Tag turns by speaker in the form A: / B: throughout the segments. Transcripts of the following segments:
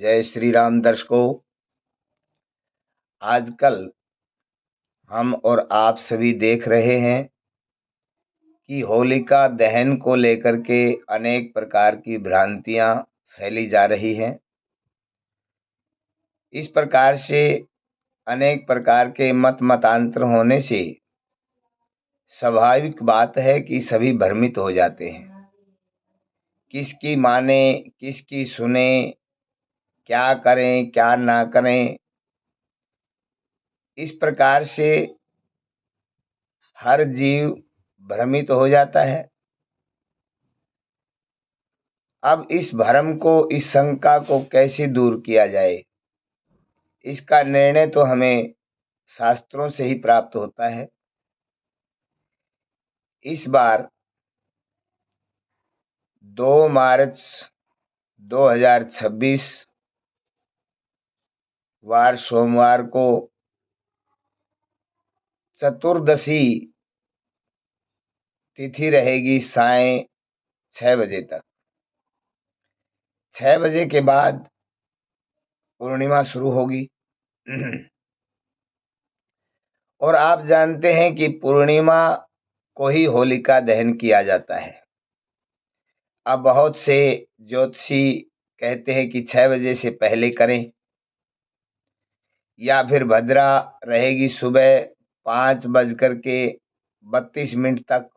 A: जय श्री राम दर्शकों। आजकल हम और आप सभी देख रहे हैं कि होलिका दहन को लेकर के अनेक प्रकार की भ्रांतियां फैली जा रही हैं। इस प्रकार से अनेक प्रकार के मतांतर होने से स्वाभाविक बात है कि सभी भ्रमित हो जाते हैं। किसकी माने, किसकी सुने, क्या करें क्या ना करें, इस प्रकार से हर जीव भ्रमित हो जाता है। अब इस भ्रम को, इस शंका को कैसे दूर किया जाए, इसका निर्णय तो हमें शास्त्रों से ही प्राप्त होता है। इस बार 2 मार्च 2026 वार सोमवार को चतुर्दशी तिथि रहेगी सायं 6 बजे तक। 6 बजे के बाद पूर्णिमा शुरू होगी। और आप जानते हैं कि पूर्णिमा को ही होलिका दहन किया जाता है। अब बहुत से ज्योतिषी कहते हैं कि 6 बजे से पहले करें, या फिर भद्रा रहेगी सुबह 5:32 तक।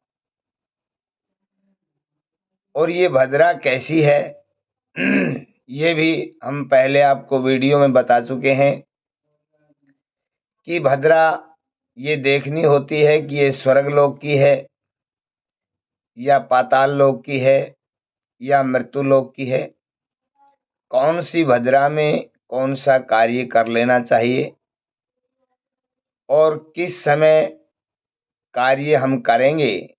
A: और ये भद्रा कैसी है ये भी हम पहले आपको वीडियो में बता चुके हैं कि भद्रा ये देखनी होती है कि ये स्वर्गलोक की है या पाताल लोक की है या मृत्युलोक की है। कौन सी भद्रा में कौन सा कार्य कर लेना चाहिए और किस समय कार्य हम करेंगे,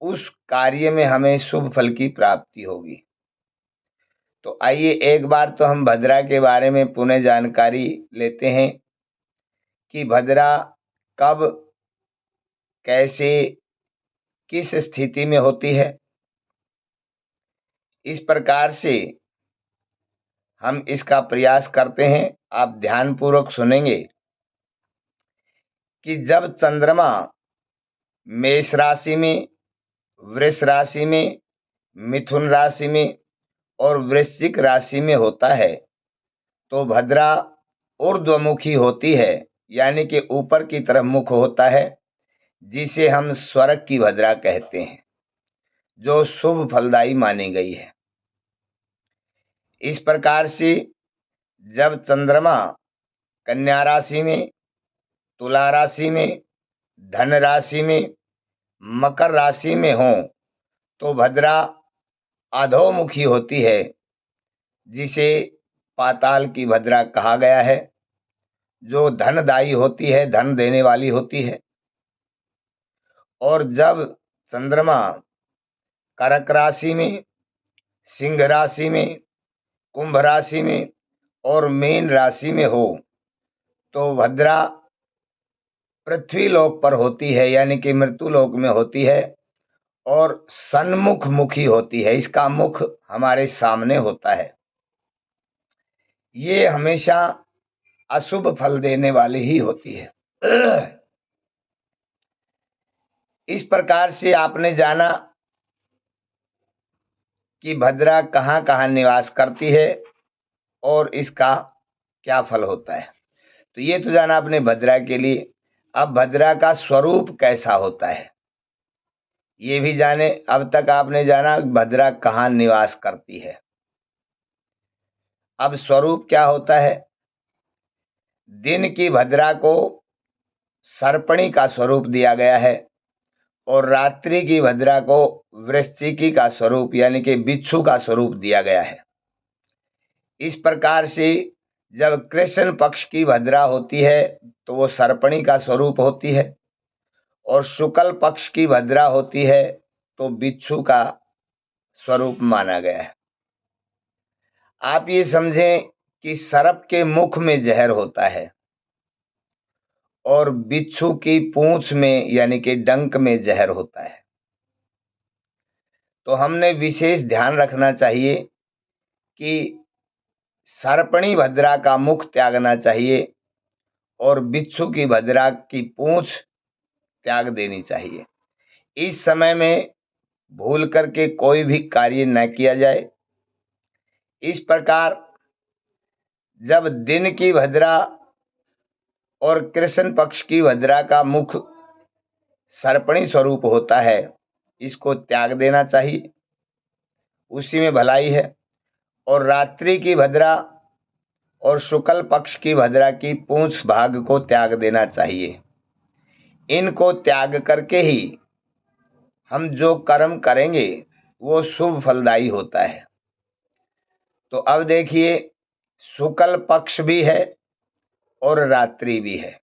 A: उस कार्य में हमें शुभ फल की प्राप्ति होगी। तो आइए एक बार तो हम भद्रा के बारे में पुनः जानकारी लेते हैं कि भद्रा कब, कैसे, किस स्थिति में होती है। इस प्रकार से हम इसका प्रयास करते हैं। आप ध्यानपूर्वक सुनेंगे कि जब चंद्रमा मेष राशि में, वृष राशि में, मिथुन राशि में और वृश्चिक राशि में होता है तो भद्रा ऊर्ध्वमुखी होती है, यानी कि ऊपर की तरफ मुख होता है, जिसे हम स्वर्ग की भद्रा कहते हैं, जो शुभ फलदायी मानी गई है। इस प्रकार से जब चंद्रमा कन्या राशि में, तुला राशि में, धन राशि में, मकर राशि में हो तो भद्रा अधोमुखी होती है, जिसे पाताल की भद्रा कहा गया है, जो धनदायी होती है, धन देने वाली होती है। और जब चंद्रमा कर्क राशि में, सिंह राशि में, कुंभ राशि में और मीन राशि में हो तो भद्रा पृथ्वी लोक पर होती है, यानी कि मृत्यु लोक में होती है और सन्मुख मुखी होती है। इसका मुख हमारे सामने होता है। ये हमेशा अशुभ फल देने वाली ही होती है। इस प्रकार से आपने जाना कि भद्रा कहाँ कहाँ निवास करती है और इसका क्या फल होता है। तो ये तो जाना आपने भद्रा के लिए। अब भद्रा का स्वरूप कैसा होता है ये भी जाने। अब तक आपने जाना भद्रा कहाँ निवास करती है। अब स्वरूप क्या होता है। दिन की भद्रा को सर्पणी का स्वरूप दिया गया है और रात्रि की भद्रा को वृश्चिकी का स्वरूप, यानी कि बिच्छू का स्वरूप दिया गया है। इस प्रकार से जब कृष्ण पक्ष की भद्रा होती है तो वो सर्पणी का स्वरूप होती है और शुक्ल पक्ष की भद्रा होती है तो बिच्छू का स्वरूप माना गया है। आप ये समझें कि सर्प के मुख में जहर होता है और बिच्छू की पूंछ में, यानी कि डंक में जहर होता है। तो हमने विशेष ध्यान रखना चाहिए कि सर्पणी भद्रा का मुख त्यागना चाहिए और बिच्छू की भद्रा की पूंछ त्याग देनी चाहिए। इस समय में भूल करके कोई भी कार्य न किया जाए। इस प्रकार जब दिन की भद्रा और कृष्ण पक्ष की भद्रा का मुख सर्पणी स्वरूप होता है, इसको त्याग देना चाहिए, उसी में भलाई है। और रात्रि की भद्रा और शुक्ल पक्ष की भद्रा की पूंछ भाग को त्याग देना चाहिए। इनको त्याग करके ही हम जो कर्म करेंगे वो शुभ फलदायी होता है। तो अब देखिए, शुक्ल पक्ष भी है और रात्रि भी है।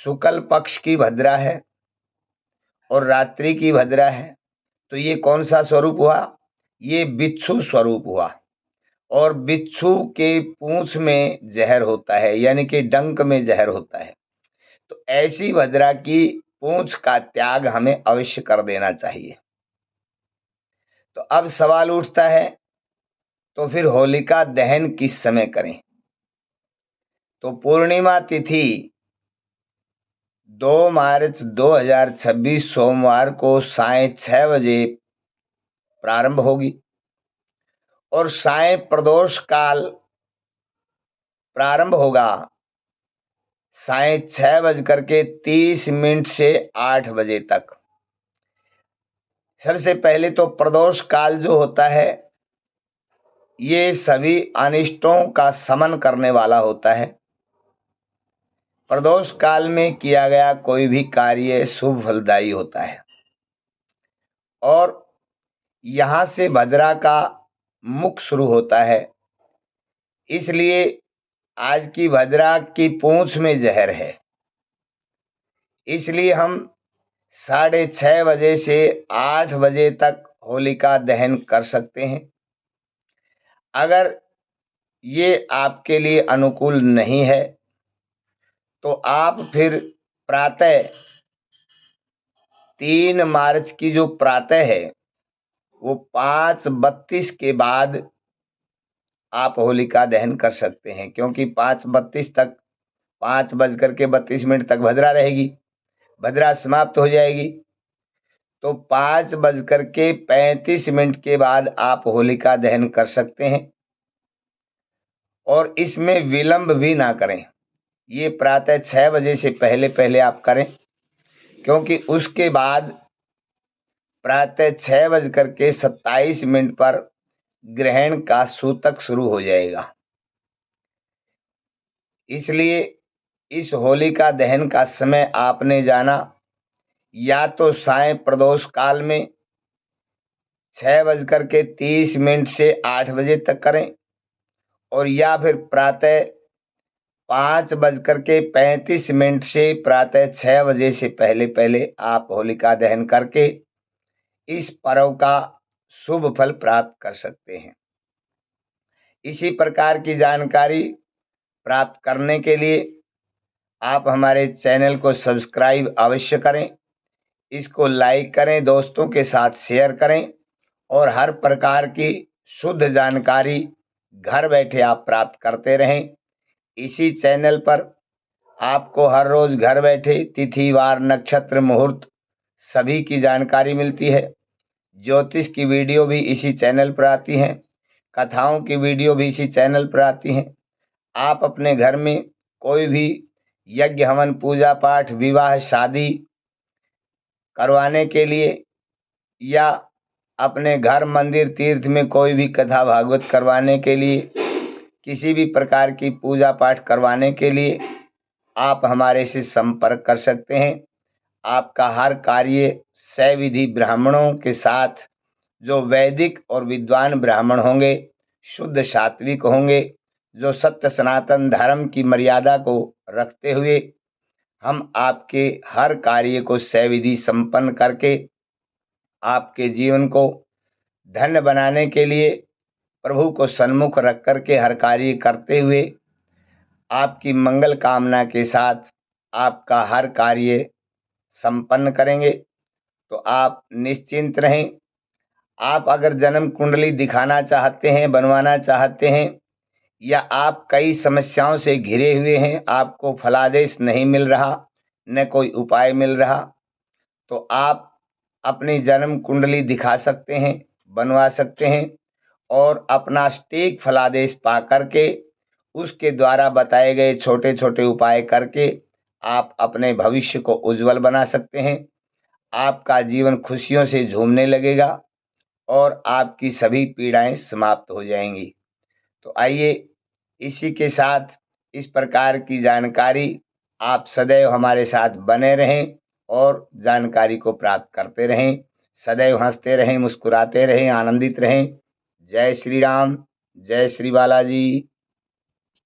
A: शुक्ल पक्ष की भद्रा है और रात्रि की भद्रा है, तो ये कौन सा स्वरूप हुआ? ये बिच्छू स्वरूप हुआ। और बिच्छू के पूंछ में जहर होता है, यानी कि डंक में जहर होता है। तो ऐसी भद्रा की पूंछ का त्याग हमें अवश्य कर देना चाहिए। तो अब सवाल उठता है, तो फिर होलिका दहन किस समय करें? तो पूर्णिमा तिथि 2 मार्च 2026 सोमवार को साय 6 बजे प्रारंभ होगी और साय प्रदोष काल प्रारंभ होगा साय 6:30 से 8 बजे तक। सबसे पहले तो प्रदोष काल जो होता है, ये सभी अनिष्टों का शमन करने वाला होता है। प्रदोष काल में किया गया कोई भी कार्य शुभ फलदायी होता है। और यहाँ से भद्रा का मुख शुरू होता है, इसलिए आज की भद्रा की पूंछ में जहर है, इसलिए हम 6:30 बजे से 8 बजे तक होलिका दहन कर सकते हैं। अगर ये आपके लिए अनुकूल नहीं है तो आप फिर प्रातः 3 मार्च की जो प्रातः है वो 5:32 के बाद आप होलिका दहन कर सकते हैं, क्योंकि 5:32 तक 5:32 तक भद्रा रहेगी, भद्रा समाप्त हो जाएगी। तो 5:35 के बाद आप होलिका दहन कर सकते हैं और इसमें विलंब भी ना करें। ये प्रातः 6 बजे से पहले पहले आप करें, क्योंकि उसके बाद प्रातः 6:27 पर ग्रहण का सूतक शुरू हो जाएगा। इसलिए इस होलिका दहन का समय आपने जाना या तो साय प्रदोष काल में 6:30 से 8 बजे तक करें, और या फिर प्रातः 5:35 से प्रातः 6 बजे से पहले पहले आप होलिका दहन करके इस पर्व का शुभ फल प्राप्त कर सकते हैं। इसी प्रकार की जानकारी प्राप्त करने के लिए आप हमारे चैनल को सब्सक्राइब अवश्य करें, इसको लाइक करें, दोस्तों के साथ शेयर करें और हर प्रकार की शुद्ध जानकारी घर बैठे आप प्राप्त करते रहें। इसी चैनल पर आपको हर रोज घर बैठे तिथि वार नक्षत्र मुहूर्त सभी की जानकारी मिलती है। ज्योतिष की वीडियो भी इसी चैनल पर आती हैं, कथाओं की वीडियो भी इसी चैनल पर आती हैं। आप अपने घर में कोई भी यज्ञ हवन पूजा पाठ विवाह शादी करवाने के लिए या अपने घर मंदिर तीर्थ में कोई भी कथा भागवत करवाने के लिए, किसी भी प्रकार की पूजा पाठ करवाने के लिए आप हमारे से संपर्क कर सकते हैं। आपका हर कार्य सविधि ब्राह्मणों के साथ, जो वैदिक और विद्वान ब्राह्मण होंगे, शुद्ध सात्विक होंगे, जो सत्य सनातन धर्म की मर्यादा को रखते हुए हम आपके हर कार्य को सविधि संपन्न करके आपके जीवन को धन्य बनाने के लिए प्रभु को सन्मुख रख करके हर कार्य करते हुए आपकी मंगल कामना के साथ आपका हर कार्य संपन्न करेंगे। तो आप निश्चिंत रहें। आप अगर जन्म कुंडली दिखाना चाहते हैं, बनवाना चाहते हैं या आप कई समस्याओं से घिरे हुए हैं, आपको फलादेश नहीं मिल रहा, न कोई उपाय मिल रहा, तो आप अपनी जन्म कुंडली दिखा सकते हैं, बनवा सकते हैं और अपना सटीक फलादेश पा करके उसके द्वारा बताए गए छोटे-छोटे उपाय करके आप अपने भविष्य को उज्जवल बना सकते हैं। आपका जीवन खुशियों से झूमने लगेगा और आपकी सभी पीड़ाएँ समाप्त हो जाएँगी। तो आइए इसी के साथ इस प्रकार की जानकारी आप सदैव हमारे साथ बने रहें और जानकारी को प्राप्त करते रहें। सदैव हँसते रहें, मुस्कुराते रहें, आनंदित रहें। जय श्री राम, जय श्री बालाजी।